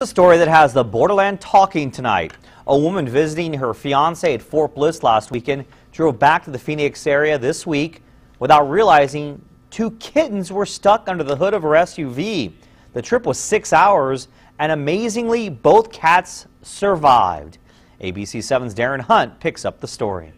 A story that has the borderland talking tonight. A woman visiting her fiance at Fort Bliss last weekend drove back to the Phoenix area this week without realizing two kittens were stuck under the hood of her SUV. The trip was 6 hours, and amazingly, both cats survived. ABC 7's Darren Hunt picks up the story.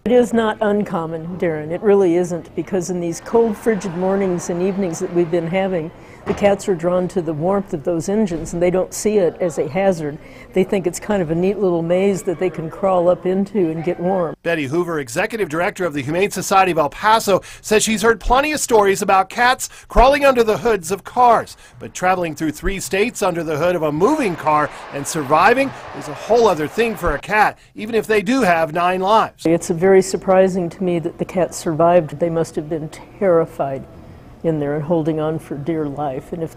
It is not uncommon, Darren. It really isn't, because in these cold, frigid mornings and evenings that we've been having, the cats are drawn to the warmth of those engines, and they don't see it as a hazard. They think it's kind of a neat little maze that they can crawl up into and get warm. Betty Hoover, executive director of the Humane Society of El Paso, says she's heard plenty of stories about cats crawling under the hoods of cars. But traveling through 3 states under the hood of a moving car and surviving is a whole other thing for a cat, even if they do have 9 lives. It's very surprising to me that the cats survived. They must have been terrified in there and holding on for dear life. And if,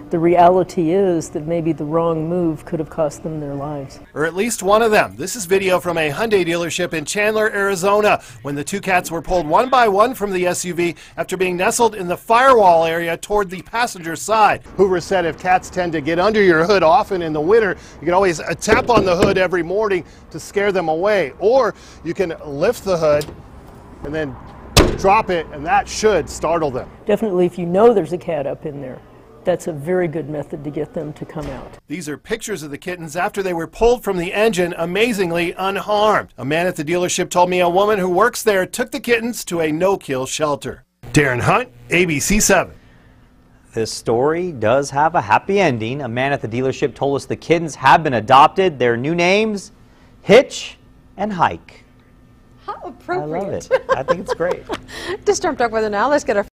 the reality is that maybe the wrong move could have cost them their lives. Or at least one of them. This is video from a Hyundai dealership in Chandler, Arizona, when the 2 cats were pulled one by one from the SUV after being nestled in the firewall area toward the passenger side. Hoover said if cats tend to get under your hood often in the winter, you can always tap on the hood every morning to scare them away. Or you can lift the hood and then drop it, and that should startle them. Definitely, if you know there's a cat up in there, that's a very good method to get them to come out. These are pictures of the kittens after they were pulled from the engine, amazingly unharmed. A man at the dealership told me a woman who works there took the kittens to a no-kill shelter. Darren Hunt, ABC 7. This story does have a happy ending. A man at the dealership told us the kittens have been adopted. Their new names, Hitch and Hike. How appropriate. I love it. I think it's great. To Storm Talk Weather now, let's get our